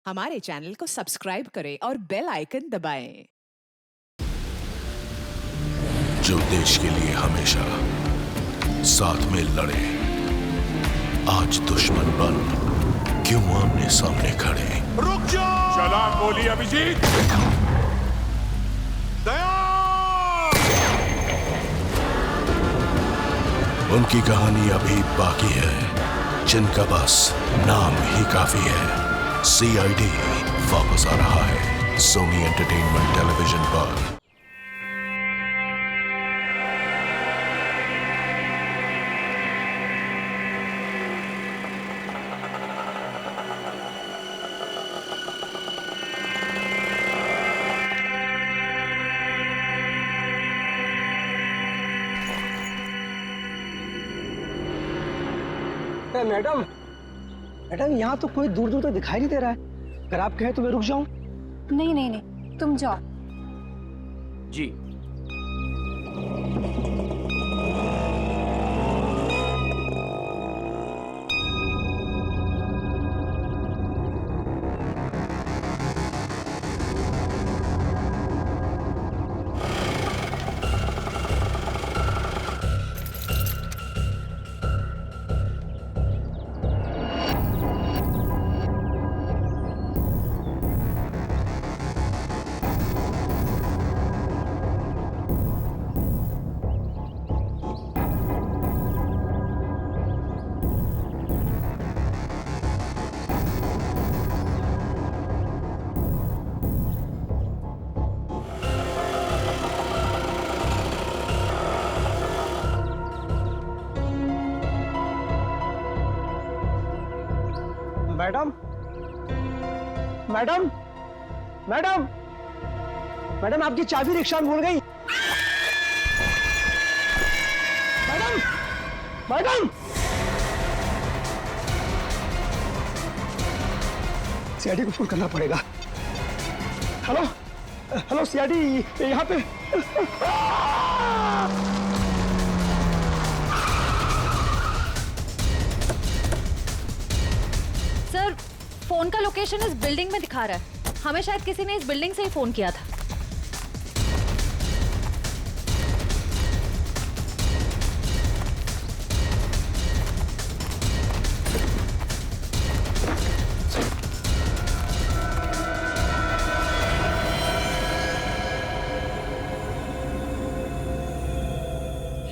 हमारे चैनल को सब्सक्राइब करें और बेल आइकन दबाएं। जो देश के लिए हमेशा साथ में लड़े, आज दुश्मन बन क्यों आमने सामने खड़े। रुक जाओ! चला गोली अभिजीत। दया! उनकी कहानी अभी बाकी है, जिनका बस नाम ही काफी है। सीआईडी वापस आ रहा है सोनी एंटरटेनमेंट टेलीविजन पर। मैडम मैडम, यहाँ तो कोई दूर दूर तक दिखाई नहीं दे रहा है। अगर आप कहें तो मैं रुक जाऊं? नहीं नहीं नहीं, तुम जाओ। जी। मैडम मैडम मैडम मैडम, आपकी चाबी रिक्शा में भूल गई। मैडम मैडम, सीआईडी को फोन करना पड़ेगा। हेलो हेलो सीआईडी, यहाँ पे। सर, फोन का लोकेशन इस बिल्डिंग में दिखा रहा है। हमें शायद किसी ने इस बिल्डिंग से ही फोन किया था।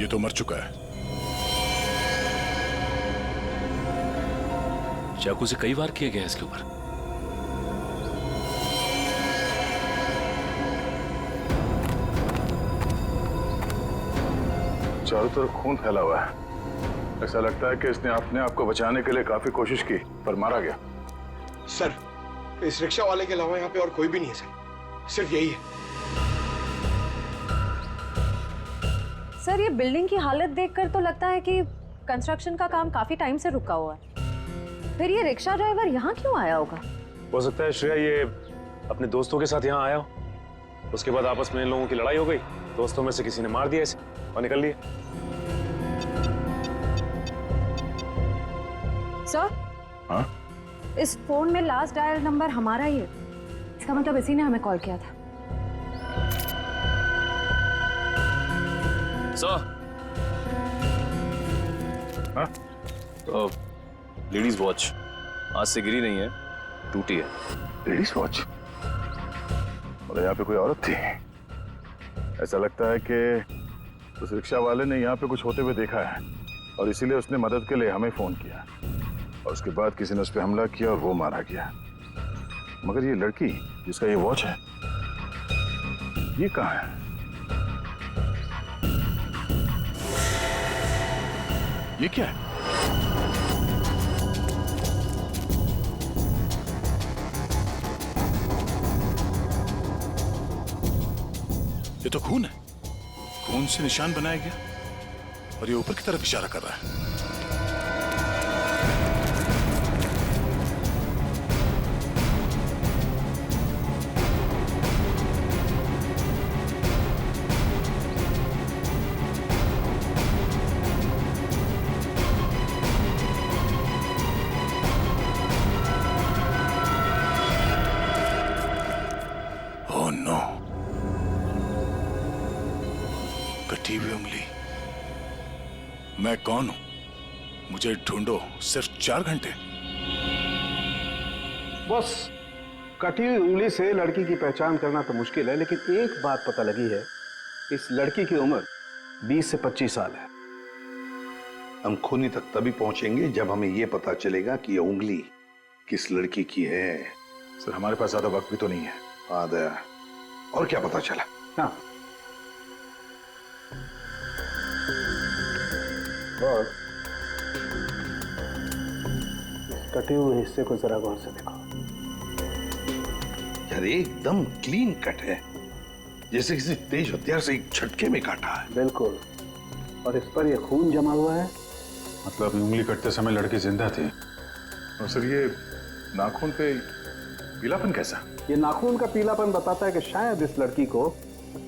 ये तो मर चुका है। चाकू से कई बार किया गया इसके ऊपर। चारों तरफ खून फैला हुआ है। ऐसा लगता है कि इसने अपने आप को बचाने के लिए काफी कोशिश की, पर मारा गया। सर, इस रिक्शा वाले के अलावा यहाँ पे और कोई भी नहीं है सर, सिर्फ यही है। सर, ये बिल्डिंग की हालत देखकर तो लगता है कि कंस्ट्रक्शन का काम काफी टाइम से रुका हुआ है। फिर ये रिक्शा ड्राइवर यहाँ क्यों आया होगा? हो सकता है श्रेया ये अपने दोस्तों के साथ यहाँ आया हो। उसके बाद आपस में इन लोगों की लड़ाई हो गई, दोस्तों में से किसी ने मार दिया इसे और निकल लिए। सर, हाँ? इस फोन में लास्ट डायल नंबर हमारा ही है। इसका मतलब इसी ने हमें कॉल किया था। सर, हाँ? तो लेडीज वॉच आज से गिरी नहीं है, टूटी है। Ladies watch? मतलब यहाँ पे कोई औरत थी? ऐसा लगता है कि उस रिक्शा वाले ने यहाँ पे कुछ होते हुए देखा है और इसीलिए उसने मदद के लिए हमें फोन किया और उसके बाद किसी ने उस पर हमला किया और वो मारा गया। मगर ये लड़की जिसका ये वॉच है, ये कहाँ है? ये क्या है? ये तो खून है। खून से निशान बनाया गया और ये ऊपर की तरफ इशारा कर रहा है। कटी हुई उंगली। मैं कौन हूं? मुझे ढूंढो सिर्फ 4 घंटे। बस कटी हुई उंगली से लड़की की पहचान करना तो मुश्किल है, लेकिन एक बात पता लगी है, इस लड़की की उम्र 20 से 25 साल है। हम खूनी तक तभी पहुंचेंगे जब हमें यह पता चलेगा कि यह उंगली किस लड़की की है। सर हमारे पास ज्यादा वक्त भी तो नहीं है। हाँ दया, और क्या पता चला? हाँ, और इस कटे हुए हिस्से को जरा गौर से देखो। यार एकदम क्लीन कट है, जैसे किसी तेज हथियार से एक झटके में काटा है। बिल्कुल, और इस पर यह खून जमा हुआ है। मतलब उंगली कटते समय लड़की जिंदा थी? और सर ये नाखून पे पीलापन कैसा? ये नाखून का पीलापन बताता है कि शायद इस लड़की को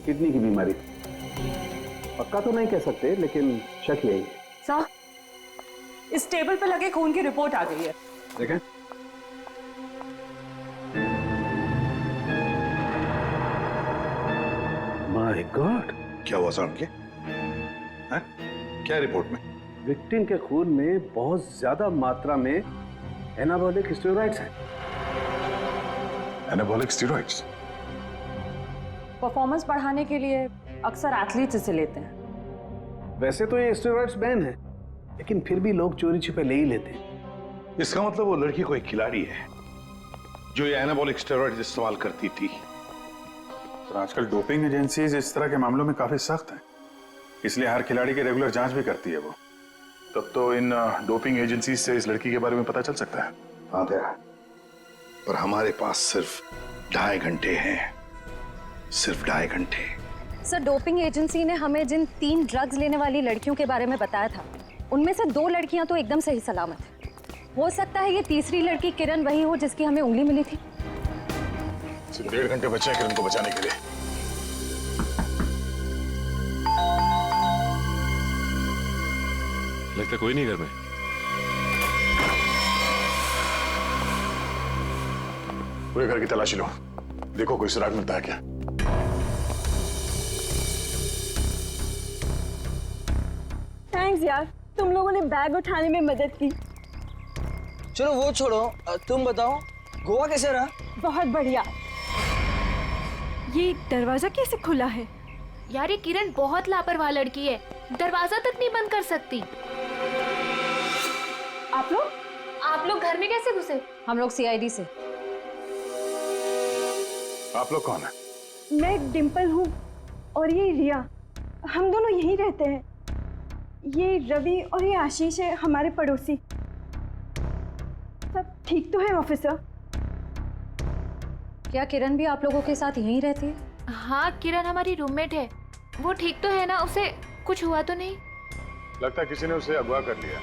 किडनी की बीमारी थी। पक्का तो नहीं कह सकते, लेकिन शक यही है। सर, इस टेबल पे लगे खून की रिपोर्ट आ गई है। देखें। माय गॉड, क्या हुआ साहब के? क्या रिपोर्ट में? विक्टिम के खून में बहुत ज्यादा मात्रा में एनाबॉलिक स्टेरॉइड्स हैं। Anabolic steroids? परफॉर्मेंस बढ़ाने के लिए अक्सर एथलीट्स इसे लेते हैं। वैसे तो ये स्टेरॉइड्स बैन है, लेकिन फिर भी लोग चोरी छिपे ले ही लेते हैं। इसका मतलब वो लड़की कोई खिलाड़ी है जो ये एनाबॉलिक स्टेरॉइड्स इस्तेमाल करती थी। तो आजकल डोपिंग एजेंसीज इस तरह के मामलों में काफी सख्त हैं, इसलिए हर खिलाड़ी की रेगुलर जांच भी करती है वो। तब तो इन डोपिंग एजेंसीज से इस लड़की के बारे में पता चल सकता है। हाँ दया, पर हमारे पास सिर्फ 2.5 घंटे हैं, सिर्फ 2.5 घंटे। सर, डोपिंग एजेंसी ने हमें जिन 3 ड्रग्स लेने वाली लड़कियों के बारे में बताया था, उनमें से 2 लड़कियां तो एकदम सही सलामत है। हो सकता है ये तीसरी लड़की किरण वही हो जिसकी हमें उंगली मिली थी। सिर्फ 1.5 घंटे बचे हैं किरण को बचाने के लिए। लगता कोई नहीं घर में। पूरे घर की तलाशी लो, देखो कोई सुराग मिलता है क्या। थैंक्स यार, तुम लोगों ने बैग उठाने में मदद की। चलो वो छोड़ो, तुम बताओ गोवा कैसे रहा? बहुत बढ़िया। ये दरवाजा कैसे खुला है? यार ये किरण बहुत लापरवाह लड़की है, दरवाजा तक नहीं बंद कर सकती। आप लोग घर में कैसे घुसे? हम लोग सीआईडी से। आप लोग कौन है? मैं डिम्पल हूँ और ये रिया, हम दोनों यहीं रहते हैं। ये रवि और ये आशीष है हमारे पड़ोसी। सब ठीक तो है ऑफिसर? क्या किरण भी आप लोगों के साथ यहीं रहती है? हाँ, किरण हमारी रूममेट है। वो ठीक तो है ना? उसे कुछ हुआ तो नहीं? लगता है किसी ने उसे अगवा कर लिया।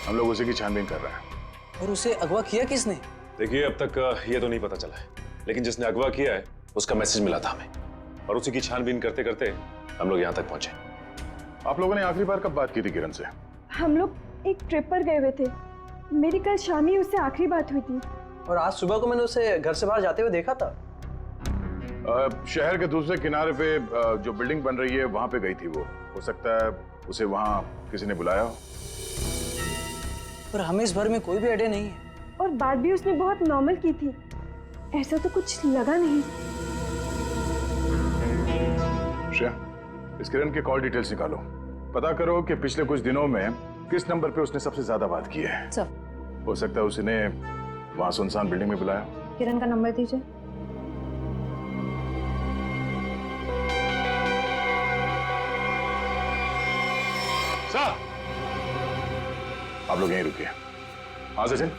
हम लोग उसी की छानबीन कर रहे हैं। और उसे अगवा किया किसने? देखिए अब तक ये तो नहीं पता चला है, लेकिन जिसने अगवा किया है उसका मैसेज मिला था हमें, और उसी की छानबीन करते करते हम लोग यहाँ तक पहुंचे। आप लोगों ने आखिरी बार कब बात की थी किरण से? हम लोग एक ट्रिप पर गए हुए थे। मेरी कल शाम ही उससे आखिरी बात हुई थी। और आज सुबह को मैंने उसे घर से बाहर जाते हुए देखा था। शहर के दूसरे किनारे पे जो बिल्डिंग बन रही है वहां पे गई थी वो। हो सकता है उसे वहां किसी ने बुलाया हो। पर हमें इस भर में कोई भी आइडिया नहीं है। और बात भी उसने बहुत नॉर्मल की थी, ऐसा तो कुछ लगा नहीं। श्रेया, इस किरण के कॉल डिटेल्स निकालो, पता करो कि पिछले कुछ दिनों में किस नंबर पे उसने सबसे ज्यादा बात की है। सर, हो सकता है उसने वहां सुनसान बिल्डिंग में बुलाया। किरण का नंबर दीजिए। सर, आप लोग यहीं रुकिए। हाँ सचिन।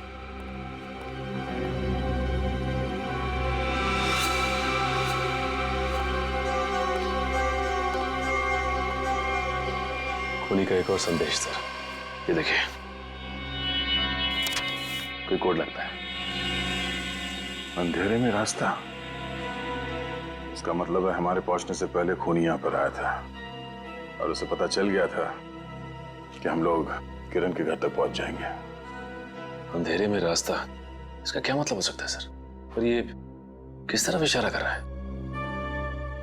खूनी का एक और संदेश सर, ये देखिए। कोई कोड लगता है। अंधेरे में रास्ता, इसका मतलब है हमारे पहुंचने से पहले खूनी यहां पर आया था और उसे पता चल गया था कि हम लोग किरण के घर तक पहुंच जाएंगे। अंधेरे में रास्ता, इसका क्या मतलब हो सकता है सर? और ये किस तरफ इशारा कर रहा है?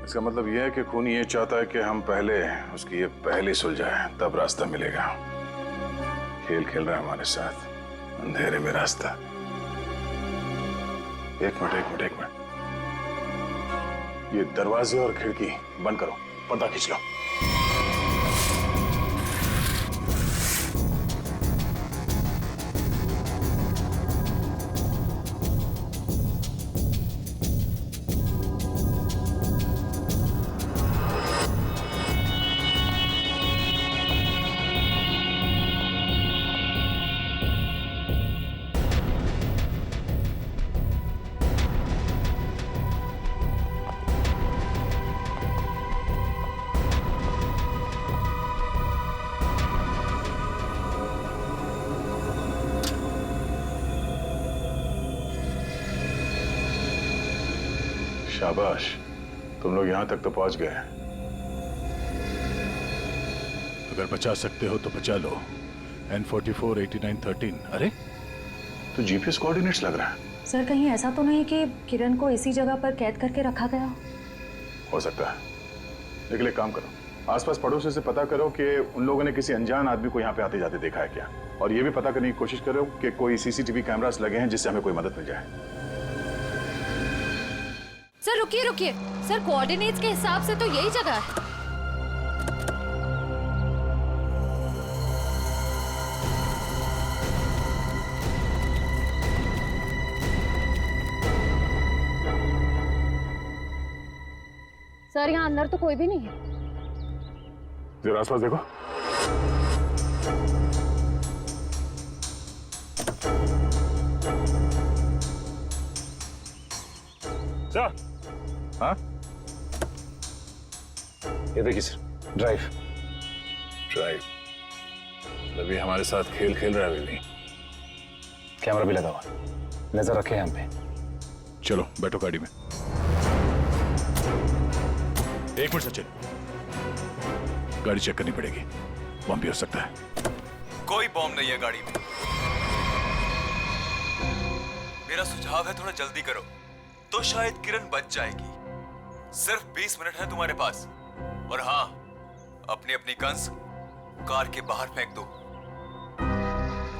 इसका मतलब यह है कि खूनी ये चाहता है कि हम पहले उसकी ये पहली सुलझाए, तब रास्ता मिलेगा। खेल खेल रहा है हमारे साथ, अंधेरे में रास्ता। एक मिनट, ये दरवाजे और खिड़की बंद करो, पर्दा खींच लो। शाबाश, तुम लोग यहां तक तो पहुंच गए। अगर बचा सकते हो तो बचा लो। N44 8913। अरे तो जीपीएस कोऑर्डिनेट्स लग रहा है। सर कहीं ऐसा तो नहीं कि किरण को इसी जगह पर कैद करके रखा गया हो सकता है, लेकिन एक काम करो, आसपास पड़ोसियों से पता करो कि उन लोगों ने किसी अनजान आदमी को यहाँ पे आते जाते देखा है क्या, और ये भी पता करने की कोशिश करो कि कोई सीसीटीवी कैमरास लगे हैं जिससे हमें कोई मदद मिल जाए। सर रुकिए, सर कोऑर्डिनेट्स के हिसाब से तो यही जगह है। सर यहाँ अंदर तो कोई भी नहीं है। जरा आसपास देखो। सर, हाँ? ये देखिए सर, ड्राइव। अभी हमारे साथ खेल खेल रहा है अभी भी। कैमरा भी लगा हुआ, नजर रखे हैं हम पे। चलो बैठो गाड़ी में। एक मिनट सचिन, गाड़ी चेक करनी पड़ेगी, बम भी हो सकता है। कोई बॉम्ब नहीं है गाड़ी में। मेरा सुझाव है थोड़ा जल्दी करो तो शायद किरण बच जाएगी। सिर्फ 20 मिनट है तुम्हारे पास। और हाँ, अपनी अपनी गन्स कार के बाहर फेंक दो।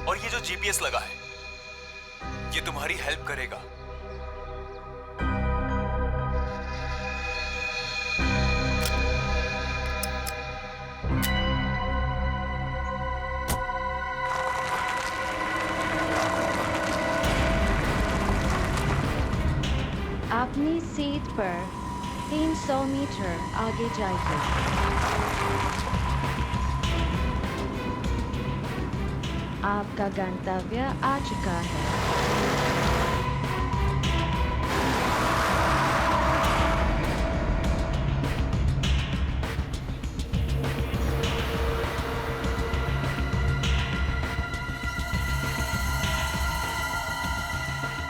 और ये जो जीपीएस लगा है, ये तुम्हारी हेल्प करेगा। अपनी सीट पर 300 मीटर आगे जाइए। आपका गंतव्य आ चुका है।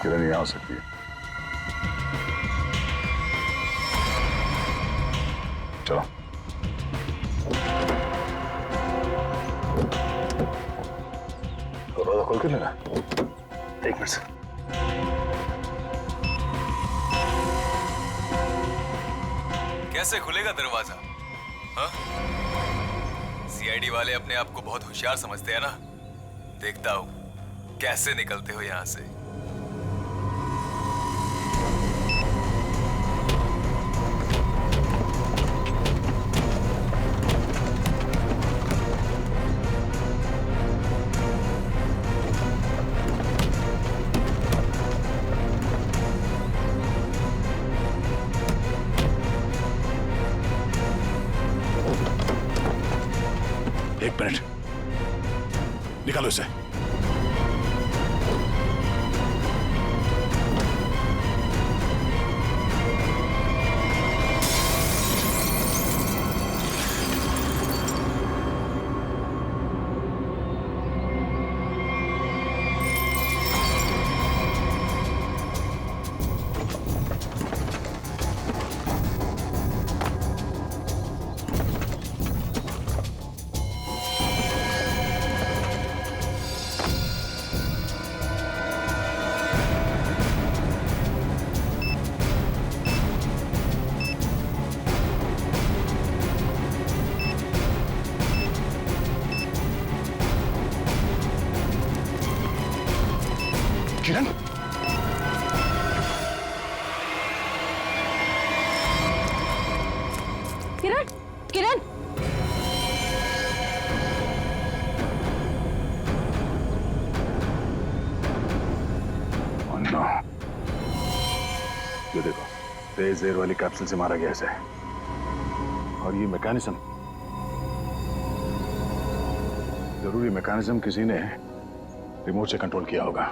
किरण यहाँ हो सकती है। चलो। दरवाजा खोल के लेना। एक मिनट से। कैसे खुलेगा दरवाजा? हाँ? सीआईडी वाले अपने आप को बहुत होशियार समझते हैं ना। देखता हूं कैसे निकलते हो यहां से। एक मिनट, निकालो इसे। ये देखो, तेज जहर वाली कैप्सूल से मारा गया इसे। और ये मैकेनिज्म, जरूरी मैकेनिज्म किसी ने रिमोट से कंट्रोल किया होगा।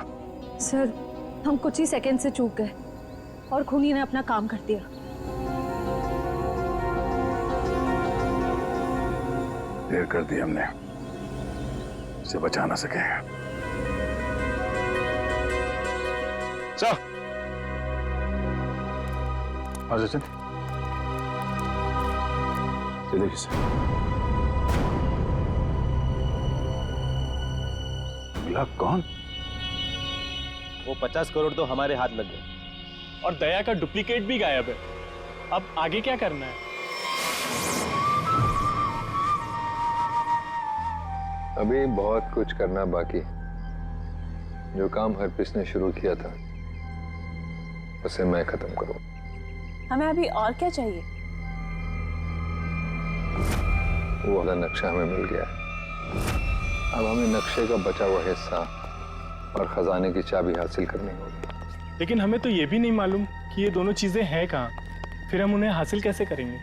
सर, हम कुछ ही सेकंड से चूक गए और खूनी ने अपना काम कर दिया। देर कर दी हमने, इसे बचा ना सके। सर, हाँ सचिन, ये देखिए सर, मिला कौन? वो 50 करोड़ तो हमारे हाथ लग गए और दया का डुप्लीकेट भी गायब है। अब आगे क्या करना है? अभी बहुत कुछ करना बाकी। जो काम हरप्रीत ने शुरू किया था उसे मैं खत्म करूं। हमें अभी और क्या चाहिए? वो वाला नक्शा हमें मिल गया है। अब हमें नक्शे का बचा हुआ हिस्सा और खजाने की चाबी हासिल करनी होगी। लेकिन हमें तो ये भी नहीं मालूम कि ये दोनों चीजें हैं कहाँ। फिर हम उन्हें हासिल कैसे करेंगे?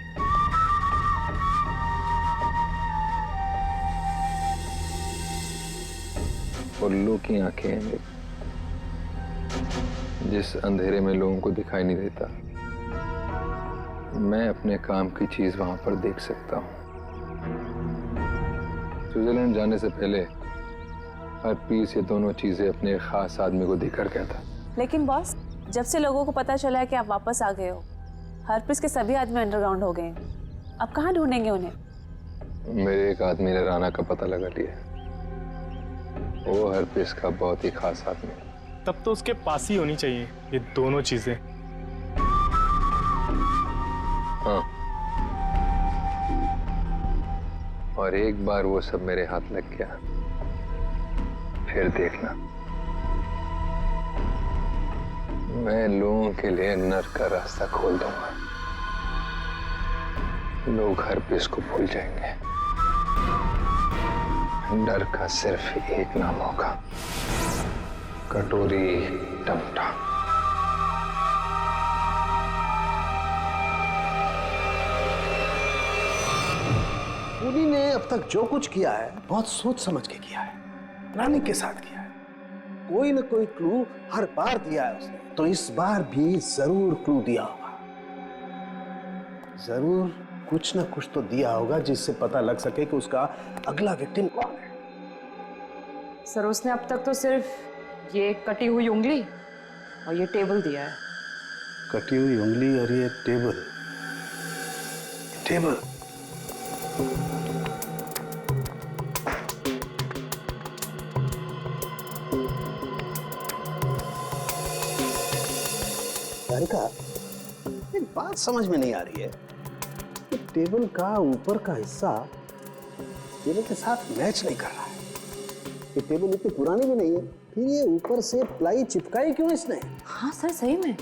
उल्लू की आंखें हैं, जिस अंधेरे में लोगों को दिखाई नहीं देता, मैं अपने काम की चीज वहां पर देख सकता हूं। स्विट्जरलैंड जाने से पहले हरप्रीत ये दोनों चीजें अपने एक खास आदमी को देकर गया था। लेकिन बॉस, जब से लोगों को पता चला है कि आप वापस आ गए हो, हरप्रीत के सभी आदमी अंडरग्राउंड हो गए हैं। अब कहाँ ढूंढेंगे उन्हें? मेरे एक आदमी ने राना का पता लगा लिया। वो हरप्रीत का बहुत ही खास आदमी है। तब तो उसके पास ही होनी चाहिए ये दोनों चीजें। हाँ, और एक बार वो सब मेरे हाथ लग गया, फिर देखना, मैं लोगों के लिए नर्क का रास्ता खोल दूंगा। लोग हरप्रीत को भूल जाएंगे। डर का सिर्फ एक नाम होगा, कटोरी टमटा। खूनी ने अब तक जो कुछ किया है बहुत सोच समझ के किया है, प्लानिंग के साथ किया है। कोई न कोई क्लू हर बार दिया है उसने, तो इस बार भी जरूर क्लू दिया होगा। जरूर कुछ न कुछ तो दिया होगा जिससे पता लग सके कि उसका अगला विक्टिम कौन है। सर, उसने अब तक तो सिर्फ ये कटी हुई उंगली और ये टेबल दिया है। कटी हुई उंगली और ये टेबल। टेबल का एक बात समझ में नहीं आ रही है कि टेबल का ऊपर का हिस्सा टेबल के साथ मैच नहीं कर रहा है। ये टेबल इतनी पुरानी भी नहीं है, फिर ये ऊपर से प्लाई चिपकाई क्यों इसने? हाँ सर, सही में।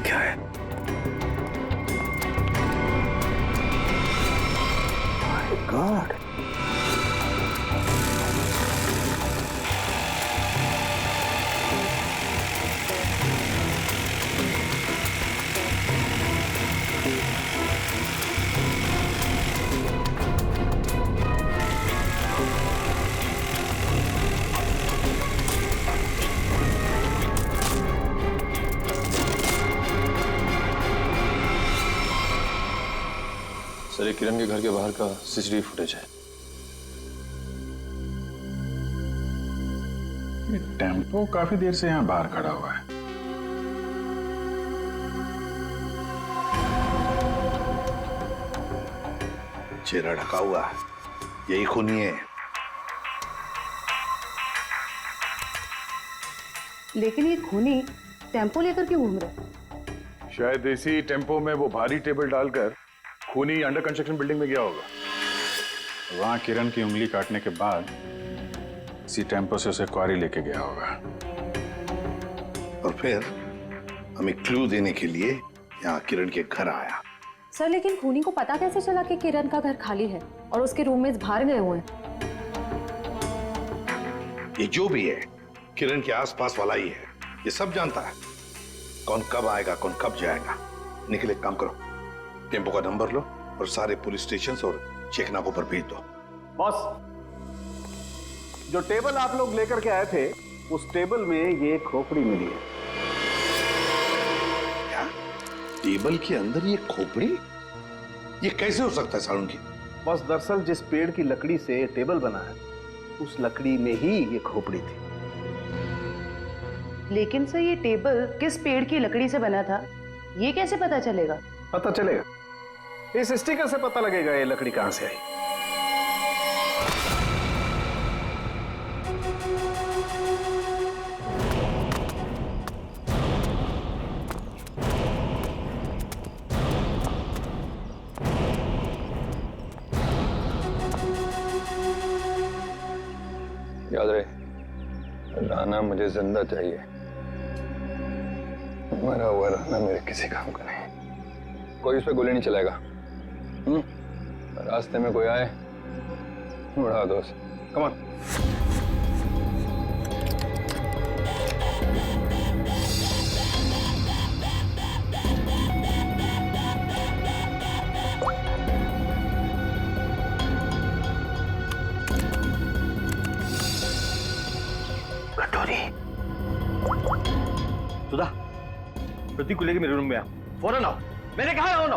क्या है? God. सर, ये किरण के घर के बाहर का सीसीटीवी फुटेज है। ये टेम्पो काफी देर से यहाँ बाहर खड़ा हुआ है। चेहरा ढका हुआ है, यही खूनी है। लेकिन ये खूनी टेम्पो लेकर क्यों घूम रहा है? शायद इसी टेम्पो में वो भारी टेबल डालकर खूनी अंडर कंस्ट्रक्शन बिल्डिंग में गया होगा। वहां किरण की उंगली काटने के बाद इसी टेम्पो से उसे क्वारी लेके गया होगा। और फिर हमें क्लू देने के लिए यहाँ किरण के घर आया। सर लेकिन खूनी को पता कैसे चला कि किरण का घर खाली है और उसके रूममेट्स बाहर गए हुए हैं? ये जो भी है किरण के आसपास वाला ही है, ये सब जानता है कौन कब आएगा कौन कब जाएगा। निकले, काम करो, टेम्पो का नंबर लो और सारे पुलिस स्टेशन और चेकनाकों पर भेज दो। बॉस, जो टेबल आप लोग लेकर के आए थे उस टेबल में ये खोपड़ी मिली है। क्या? टेबल के अंदर ये खोपड़ी? ये कैसे हो सकता है सालुंकी? बस दरअसल जिस पेड़ की लकड़ी से टेबल बना है उस लकड़ी में ही ये खोपड़ी थी। लेकिन सर ये टेबल किस पेड़ की लकड़ी से बना था ये कैसे पता चलेगा? पता चलेगा, इस स्टिकर से पता लगेगा ये लकड़ी कहां से आई। याद रहे, राना मुझे जिंदा चाहिए। मरा हुआ राना मेरे किसी काम का नहीं। कोई उस पर गोली नहीं चलाएगा। रास्ते में कोई आए उड़ा दो उसे। Come on. सुधा, प्रतीक को लेके मेरे रूम में आओ, फौरन आओ। मैंने कहा आओ ना।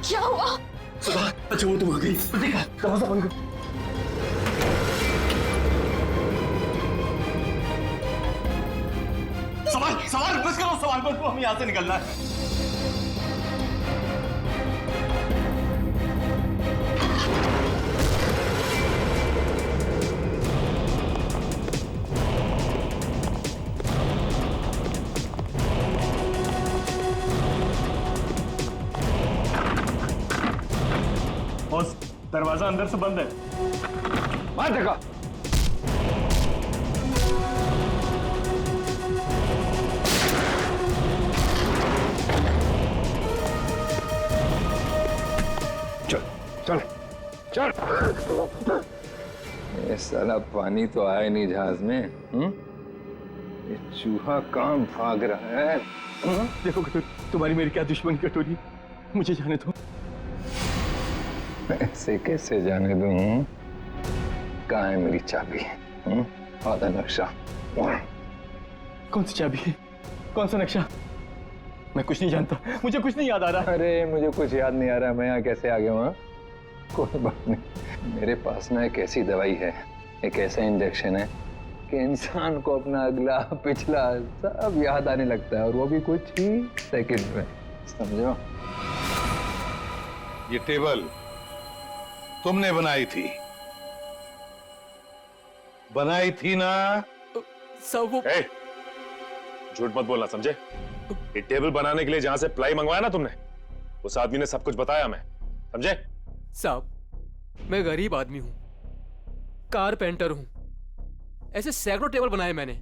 क्या हुआ? सुधा, अच्छा वो तुम आ गई। प्रतीक, दरवाजा बंद करो। सवाल बस करो, सवाल बस करो, हमें यहाँ से निकलना है। दरवाजा अंदर से बंद है। मार देखा। चल चल चल। ये साला पानी तो आया नहीं जहाज में। ये चूहा कहाँ भाग रहा है? देखो कटोरी, तुम्हारी मेरी क्या दुश्मनी कटोरी, मुझे जाने दो। ऐसे कैसे जाने दूं? कहाँ है मेरी चाबी? आधा नक्शा। कौन सी चाबी है? कौन सा नक्शा? मैं कुछ नहीं जानता, मुझे कुछ नहीं याद आ रहा। अरे मुझे कुछ याद नहीं आ रहा, मैं यहाँ कैसे आ गया हूँ? कोई बात नहीं, मेरे पास ना एक ऐसी दवाई है, एक ऐसा इंजेक्शन है कि इंसान को अपना अगला पिछला सब याद आने लगता है, और वो भी कुछ ही सेकंड में। समझो? ये टेबल तुमने बनाई थी ना? सब वो झूठ मत बोलना, समझे? ये टेबल बनाने के लिए जहां से प्लाई मंगवाया ना तुमने, उस आदमी ने सब कुछ बताया, मैं समझे? साहब, मैं गरीब आदमी हूं, कारपेंटर हूं, ऐसे सैकड़ों टेबल बनाए मैंने।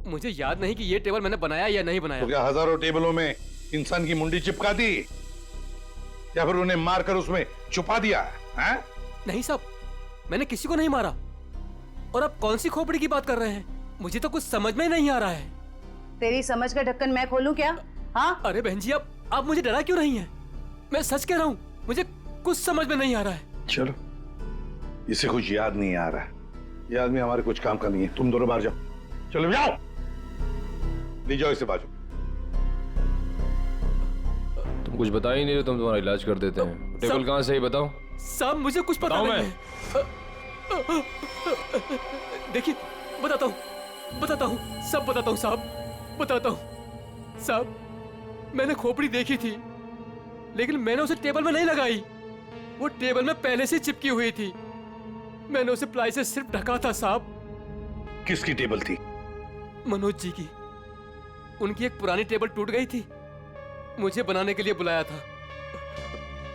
मुझे याद नहीं कि ये टेबल मैंने बनाया या नहीं बनाया। तो क्या हजारों टेबलों में इंसान की मुंडी चिपका दी या फिर उन्हें मारकर उसमें छुपा दिया है? नहीं साहब, मैंने किसी को नहीं मारा। और आप कौन सी खोपड़ी की बात कर रहे हैं? मुझे तो कुछ समझ में नहीं आ रहा है। तेरी समझ का ढक्कन मैं खोलूं क्या? हाँ? अरे बहन जी, आप मुझे डरा क्यों रही हैं? मैं सच कह रहा हूँ, मुझे कुछ समझ में नहीं आ रहा है। चलो, इसे कुछ याद नहीं आ रहा है। ये आदमी हमारे कुछ काम का नहीं है। तुम दोनों बाहर जाओ, चलो जाओ, ले जाओ इसे बाजू। तुम कुछ बता ही नहीं रहे, तुम तुम्हारा इलाज कर देते हैं। टेबल कहाँ से ही बताओ। साहब मुझे कुछ पता नहीं है। देखिए, बताता हूँ, सब बताता हूँ साहब, बताता हूँ। साहब, मैंने खोपड़ी देखी थी, लेकिन मैंने उसे टेबल में नहीं लगाई। वो टेबल में पहले से चिपकी हुई थी। मैंने उसे प्लाई से सिर्फ ढका था साहब। किसकी टेबल थी? मनोज जी की। उनकी एक पुरानी टेबल टूट गई थी, मुझे बनाने के लिए बुलाया था।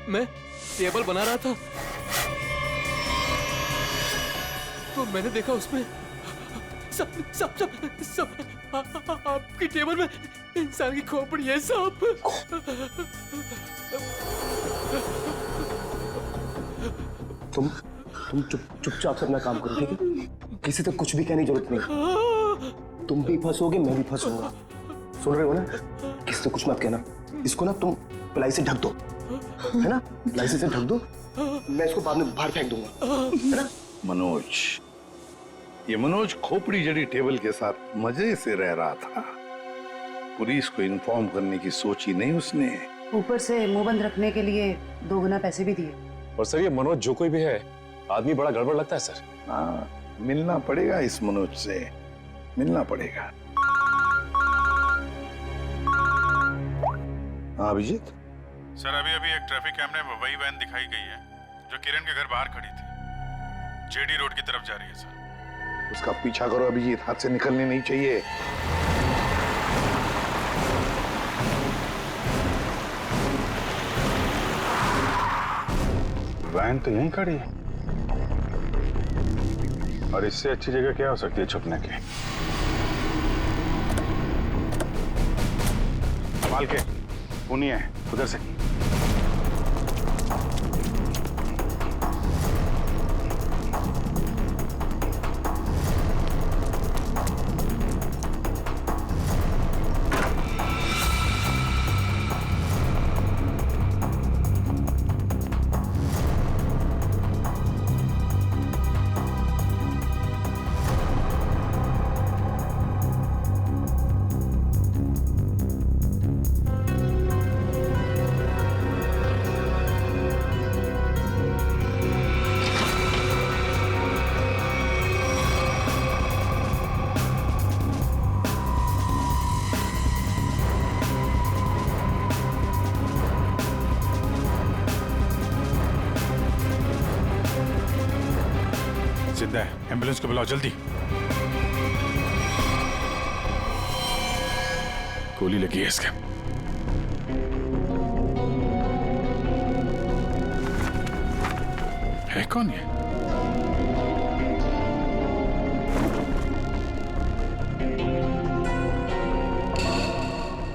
मैं टेबल बना रहा था तो मैंने देखा उसमें आपकी टेबल में इंसान की खोपड़ी है साहब। तुम चुपचाप से अपना काम करो, ठीक है? किसी तक कुछ भी कहने की जरूरत नहीं। तुम भी फंसोगे, मैं भी फंसूंगा। सुन रहे हो ना? किसी से कुछ मत कहना। इसको ना तुम प्लाई से ढक दो, है ना? प्लाई से ढक दो, मैं इसको बाद में बाहर फेंक दूंगा, है ना? मनोज, ये मनोज खोपड़ी जड़ी टेबल के साथ मजे से रह रहा था। पुलिस को इन्फॉर्म करने की सोची नहीं उसने। ऊपर से मुंह बंद रखने के लिए 2 गुना पैसे भी दिए। और सर ये मनोज जो कोई भी है, आदमी बड़ा गड़बड़ लगता है सर। हाँ, मिलना पड़ेगा इस मनोज से, मिलना पड़ेगा। हाँ अभिजीत। सर अभी एक ट्रैफिक कैमरे में वही वैन दिखाई गई है जो किरण के घर बाहर खड़ी थी। जेडी रोड की तरफ जा रही है सर। उसका पीछा करो अभिजीत, हाथ से निकलने नहीं चाहिए। वैन तो यहीं खड़ी है और इससे अच्छी जगह क्या हो सकती है छुपने की? संभाल के, पुनी है उधर से। जिंदा है, एम्बुलेंस को बुलाओ जल्दी। गोली लगी है इसके। है कौन ये?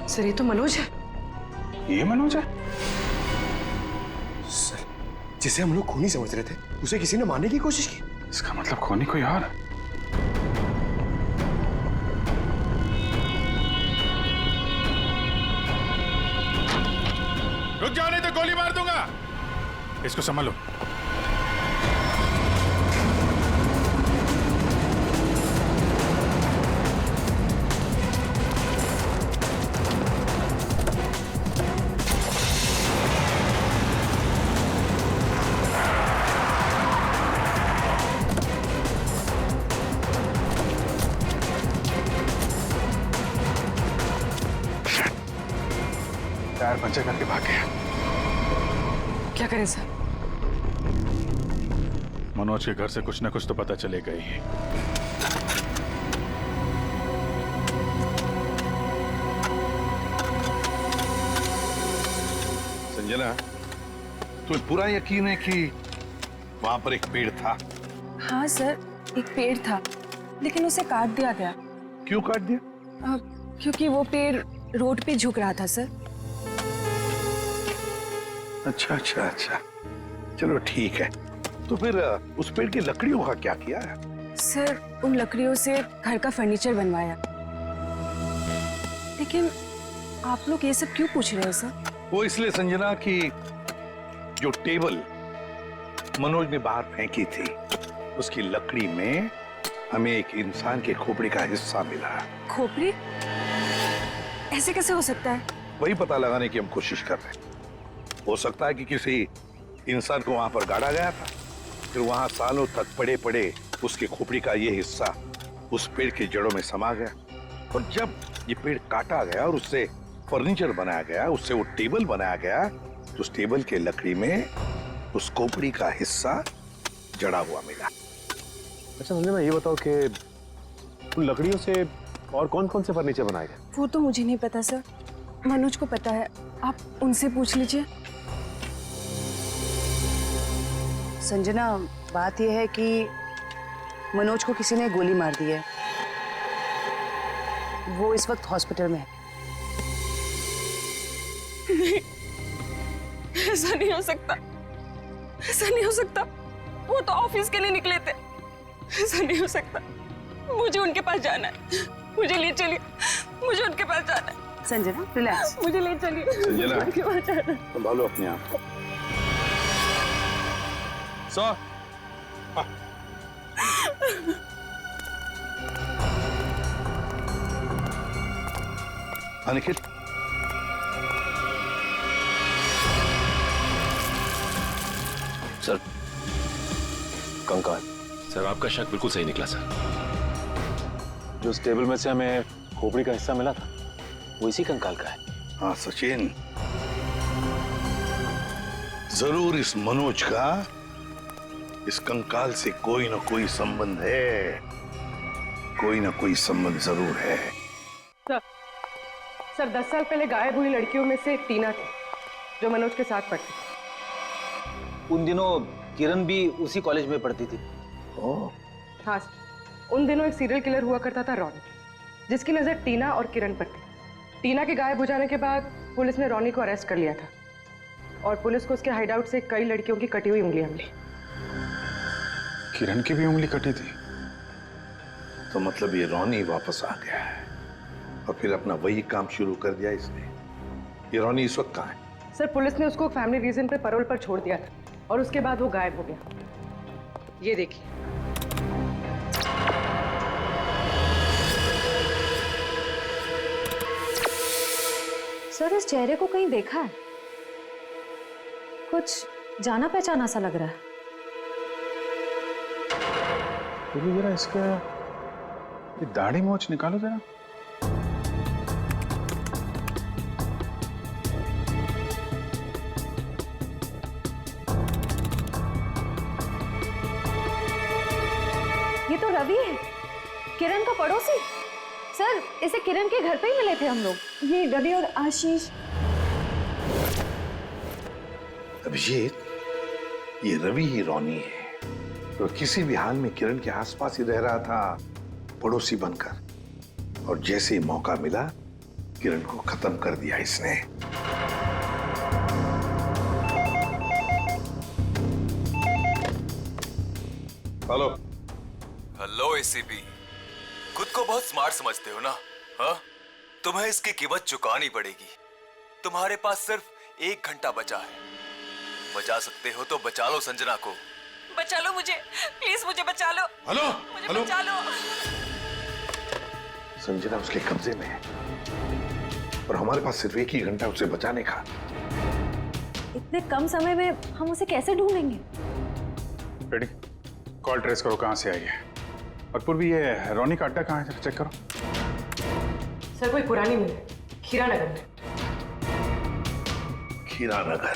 सर ये तो मनोज है। ये मनोज है? सर, जिसे हम लोग खूनी समझ रहे थे, उसे किसी ने मारने की कोशिश की। इसका मतलब खूनी कोई और है। रुक जाओ नहीं तो गोली मार दूंगा। इसको संभालो। टायर पंचर करके भाग गया। क्या करें सर? मनोज के घर से कुछ ना कुछ तो पता चलेगा ही। संजना, तुम्हें पूरा यकीन है कि वहां पर एक पेड़ था? हाँ सर, एक पेड़ था, लेकिन उसे काट दिया गया। क्यों काट दिया? क्योंकि वो पेड़ रोड पे झुक रहा था सर। अच्छा अच्छा अच्छा, चलो ठीक है। तो फिर उस पेड़ की लकड़ियों का क्या किया है? सर उन लकड़ियों से घर का फर्नीचर बनवाया। लेकिन आप लोग ये सब क्यों पूछ रहे हैं सर? वो इसलिए संजना कि जो टेबल मनोज ने बाहर फेंकी थी, उसकी लकड़ी में हमें एक इंसान के खोपड़ी का हिस्सा मिला। खोपड़ी? ऐसे कैसे हो सकता है? वही पता लगाने की हम कोशिश कर रहे हैं। हो सकता है कि किसी इंसान को वहां पर गाड़ा गया था, फिर वहां सालों तक पड़े पड़े उसके खोपड़ी का ये हिस्सा उस पेड़ की जड़ों में समा गया, और जब ये पेड़ काटा गया और उससे फर्नीचर बनाया गया, उससे वो टेबल बनाया गया, तो उस टेबल के लकड़ी में उस खोपड़ी का हिस्सा जड़ा हुआ मिला। अच्छा संजना, ये बताओ कि उन लकड़ियों से और कौन कौन से फर्नीचर बनाए गए? वो तो मुझे नहीं पता सर, मनोज को पता है, आप उनसे पूछ लीजिए। संजना, बात यह है कि मनोज को किसी ने गोली मार दी है वो इस वक्त हॉस्पिटल में है। नहीं, ऐसा नहीं हो सकता, ऐसा नहीं हो सकता। वो तो ऑफिस के लिए निकले थे। ऐसा नहीं हो सकता, मुझे उनके पास जाना है। मुझे ले चलिए, मुझे उनके पास जाना है। संजना रिलैक्स, मुझे ले चलिए, संजना, उनके पास जाना है। संभालो अपने आप को। निखिल, सर कंकाल। सर आपका शक बिल्कुल सही निकला सर। जो उस टेबल में से हमें खोपड़ी का हिस्सा मिला था वो इसी कंकाल का है। हाँ सचिन, जरूर इस मनोज का इस कंकाल से कोई ना कोई संबंध है, कोई ना कोई संबंध जरूर है। सर 10 साल पहले गायब हुई लड़कियों में से टीना थी, जो मनोज के साथ पढ़ती थी। उन दिनों किरण भी उसी कॉलेज में पढ़ती थी। हाँ सर, उन दिनों एक सीरियल किलर हुआ करता था रॉनी, जिसकी नजर टीना और किरण पर थी। टीना के गायब हो जाने के बाद पुलिस ने रॉनी को अरेस्ट कर लिया था और पुलिस को उसके हाइडआउट से कई लड़कियों की कटी हुई उंगलियां मिली। किरण की भी उंगली कटी थी? तो मतलब ये रॉनी वापस आ गया है और फिर अपना वही काम शुरू कर दिया इसने। ये रॉनी इस वक्त कहाँ है? सर पुलिस ने उसको फैमिली रीजन पे पैरोल पर छोड़ दिया था और उसके बाद वो गायब हो गया। ये देखिए। सर इस चेहरे को कहीं देखा है, कुछ जाना पहचाना सा लग रहा है। जरा इसका ये दाढ़ी मोछ निकालो जरा। ये तो रवि है, किरण का पड़ोसी। सर इसे किरण के घर पे ही मिले थे हम लोग। ये रवि और आशीष। अभिजीत, ये रवि ही रॉनी है, तो किसी भी हाल में किरण के आसपास ही रह रहा था, पड़ोसी बनकर। और जैसे ही मौका मिला किरण को खत्म कर दिया इसने। हेलो हेलो एसीपी, खुद को बहुत स्मार्ट समझते हो ना? हाँ, तुम्हें इसकी कीमत चुकानी पड़ेगी। तुम्हारे पास सिर्फ 1 घंटा बचा है। बचा सकते हो तो बचा लो संजना को। बचा लो मुझे, प्लीज मुझे बचा लो। हेलो, मुझे हेलो। बचा लो। संजना उसके कब्जे में है और हमारे पास सिर्फ 1 ही घंटा उसे बचाने का। इतने कम समय में हम उसे कैसे ढूंढेंगे? रेडी, कॉल ट्रेस करो कहां से आई है। और पूर्वी ये रॉनी का अड्डा कहां है, जरा चेक करो। सर कोई पुरानी मिल है, खीरा नगर में। खीरा नगर?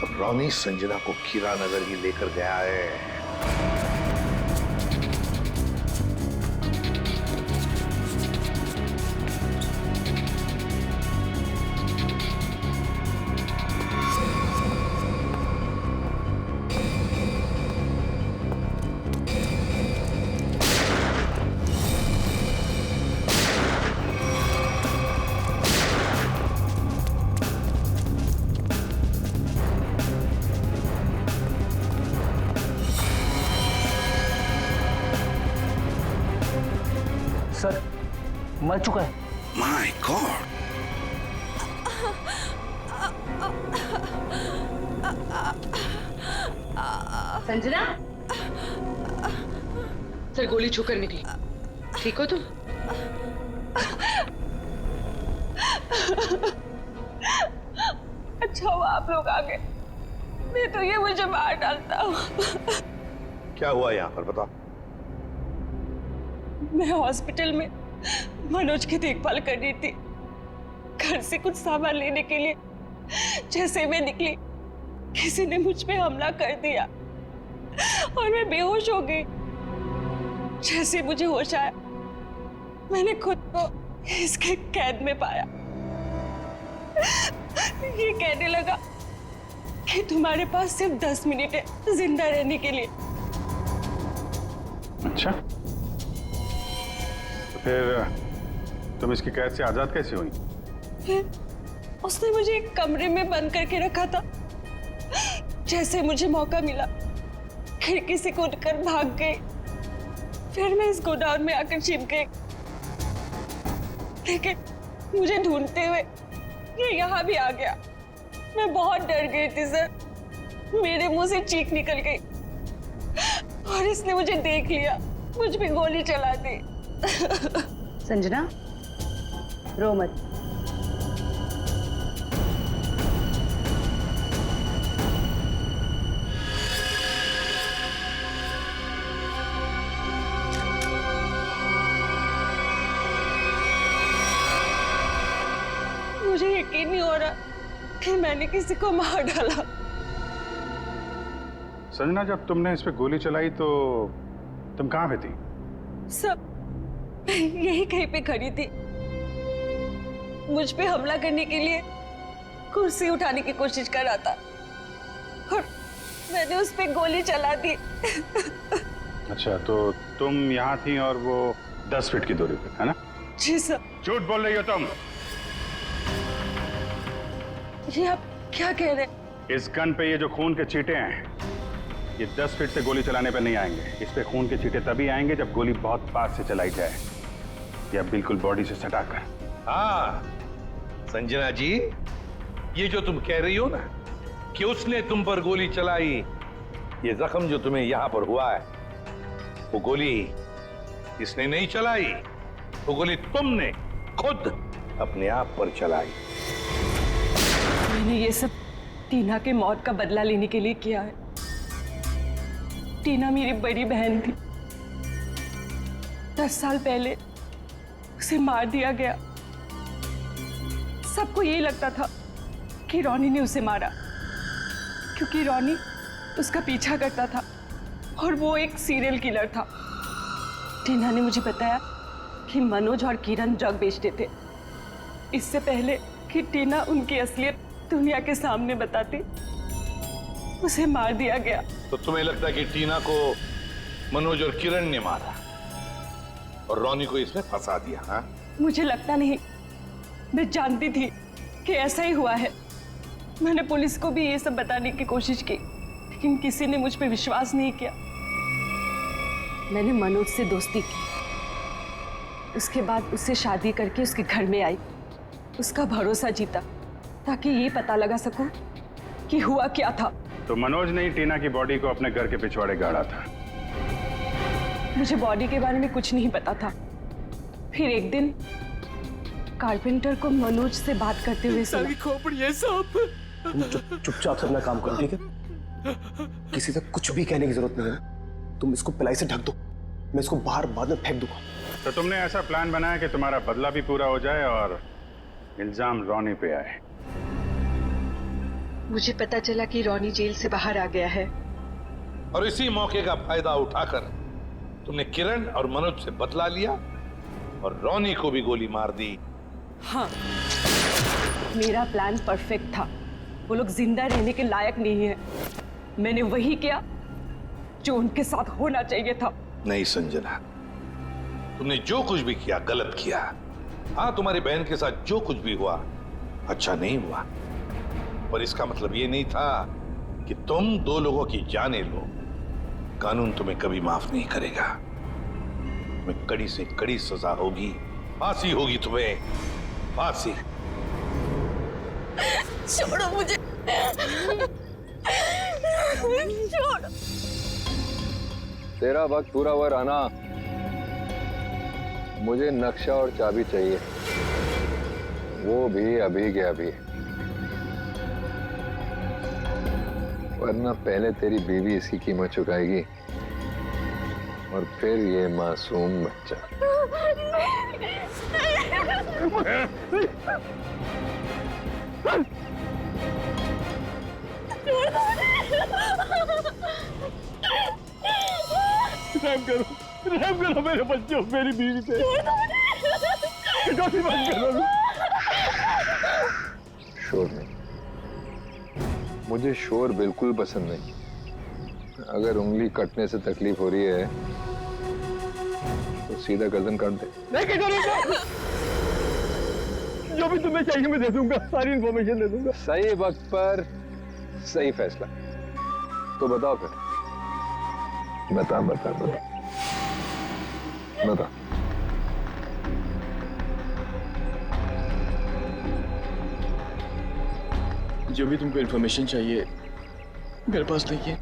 तो रॉनी संजना को खीरा नगर ही लेकर गया है। सर मर चुका है। My God! संजना, सर गोली छूकर निकली। ठीक हो तुम? अच्छा हुआ आप लोग आ गए, नहीं तो ये मुझे मार डालता। क्या हुआ यहाँ पर, बताओ। मैं हॉस्पिटल में मनोज की देखभाल कर रही थी। घर से कुछ सामान लेने के लिए जैसे मैं निकली, किसी ने मुझ पे हमला कर दिया और मैं बेहोश हो गई। जैसे मुझे होश आया, मैंने खुद को इसके कैद में पाया। ये कहने लगा कि तुम्हारे पास सिर्फ 10 मिनट है जिंदा रहने के लिए। अच्छा, तो फिर तुम इसकी कैद से आजाद कैसे हुई? फिर उसने मुझे एक कमरे में बंद करके रखा था। जैसे मुझे मौका मिला खिड़की से कूदकर भाग गई। फिर मैं इस गोडाउन में आकर छिप गई, लेकिन मुझे ढूंढते हुए ये यहाँ भी आ गया। मैं बहुत डर गई थी सर, मेरे मुंह से चीख निकल गई और इसने मुझे देख लिया, मुझ पे गोली चला दी। संजना, रो मत। मुझे यकीन नहीं हो रहा कि मैंने किसी को मार डाला। संजना, जब तुमने इस पे गोली चलाई तो तुम कहाँ पे थी? सब यही कहीं पे खड़ी थी। मुझ पे हमला करने के लिए कुर्सी उठाने की कोशिश कर रहा था और मैंने उस पे गोली चला दी। अच्छा, तो तुम यहाँ थी और वो 10 फीट की दूरी पे, है ना? जी सर। झूठ बोल रही हो तुम। ये आप क्या कह रहे हैं? इस गन पे ये जो खून के छींटे हैं, ये 10 फीट से गोली चलाने पे नहीं आएंगे। इस पे खून के छींटे तभी आएंगे जब गोली बहुत पास से चलाई जाए, या बिल्कुल बॉडी से सटाकर। हाँ संजना जी, ये जो तुम कह रही हो ना कि उसने तुम पर गोली चलाई, ये जख्म जो तुम्हें यहां पर हुआ है, वो गोली इसने नहीं चलाई, वो गोली तुमने खुद अपने आप पर चलाई। मैंने ये सब टीना के मौत का बदला लेने के लिए किया है। टीना मेरी बड़ी बहन थी। 10 साल पहले उसे मार दिया गया। सबको यही लगता था कि रॉनी ने उसे मारा, क्योंकि रॉनी उसका पीछा करता था और वो एक सीरियल किलर था। टीना ने मुझे बताया कि मनोज और किरण ड्रग बेचते थे। इससे पहले कि टीना उनकी असलियत दुनिया के सामने बताती, उसे मार दिया गया। तो तुम्हें लगता है कि टीना को मनोज और किरण ने मारा और रॉनी को इसमें फंसा दिया? हाँ, मुझे लगता नहीं, मैं जानती थी कि ऐसा ही हुआ है। मैंने पुलिस को भी ये सब बताने की कोशिश की, लेकिन किसी ने मुझ पे विश्वास नहीं किया। मैंने मनोज से दोस्ती की, उसके बाद उससे शादी करके उसके घर में आई, उसका भरोसा जीता ताकि ये पता लगा सकूं कि हुआ क्या था। तो मनोज ने ही टीना की बॉडी को अपने घर के पिछवाड़े गाड़ा था। मुझे बॉडी के बारे में कुछ नहीं पता था। फिर एक दिन कारपेंटर को मनोज से बात करते हुए सुना। तुम चुपचाप से अपना काम करो, ठीक है? किसी से कुछ भी कहने की जरूरत नहीं है। तुम इसको पिलाई से ढक दो, मैं इसको बाहर बाद में फेंक दूंगा। तो तुमने ऐसा प्लान बनाया कि तुम्हारा बदला भी पूरा हो जाए और इल्जाम रॉनी पे आए। मुझे पता चला कि रॉनी जेल से बाहर आ गया है और इसी मौके का फायदा उठाकर तुमने किरण और मनोज से बदला लिया और रॉनी को भी गोली मार दी। हाँ, मेरा प्लान परफेक्ट था। वो लोग जिंदा रहने के लायक नहीं है। मैंने वही किया जो उनके साथ होना चाहिए था। नहीं संजना, तुमने जो कुछ भी किया गलत किया। हाँ, तुम्हारी बहन के साथ जो कुछ भी हुआ अच्छा नहीं हुआ, पर इसका मतलब ये नहीं था कि तुम 2 लोगों की जानें लो। कानून तुम्हें कभी माफ नहीं करेगा। तुम्हें कड़ी से कड़ी सजा होगी, फांसी होगी तुम्हें, फांसी। छोड़ो मुझे, छोड़ो। तेरा वक्त पूरा हुआ राना, मुझे नक्शा और चाबी चाहिए, वो भी अभी के अभी, वरना पहले तेरी बीवी इसकी कीमत चुकाएगी और फिर ये मासूम बच्चा। रहम करो मेरे बच्चों, मेरी बीवी पे। बंद करो। शोर नहीं, मुझे शोर बिल्कुल पसंद नहीं। अगर उंगली कटने से तकलीफ हो रही है तो सीधा गर्दन काट दे। नहीं कटोरेगा। जो भी तुम्हें चाहिए मैं दे दूंगा, सारी इंफॉर्मेशन दे दूंगा। सही वक्त पर सही फैसला। तो बताओ फिर, बता बता बता बता। जो भी तुमको इंफॉर्मेशन चाहिए मेरे पास नहीं है।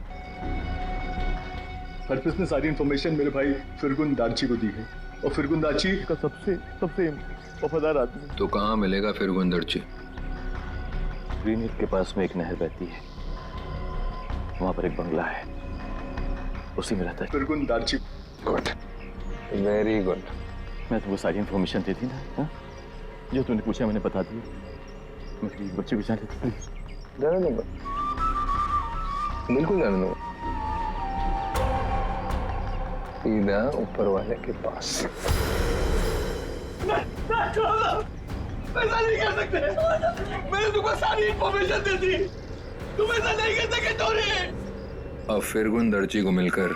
हरप्रीत ने सारी इंफॉर्मेशन मेरे भाई फिरगुन दार्ची को दी है, और फिरगुन दार्ची का सबसे वफादार आदमी। तो कहाँ मिलेगा फिरगुन दार्ची? ग्रीन हिल के पास में एक नहर बहती है, वहां पर एक बंगला है, उसी में रहता है फिरगुन दार्ची। Good, very good. मैं तुमको सारी इंफॉर्मेशन दे दी ना, हा? जो तूने पूछा मैंने बता दी। मेरी बच्चे को जाने दो प्लीज। जाने दूंगा, बिल्कुल जाने दूंगा। सीधा ऊपर वाले के पास। ऐसा नहीं कर सकते, मैंने तुमको सारी इंफॉर्मेशन दे दी, तुम ऐसा नहीं कर सके टोरी। अब फिरगुन दर्जी को मिलकर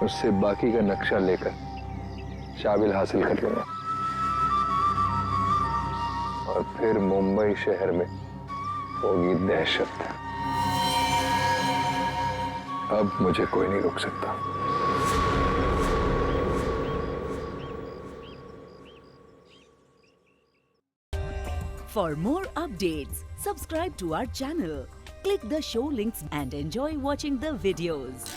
उससे बाकी का नक्शा लेकर शाबिल हासिल कर लूंगा, और फिर मुंबई शहर में होगी दहशत। अब मुझे कोई नहीं रोक सकता। For more updates, subscribe to our channel, click the show links and enjoy watching the videos.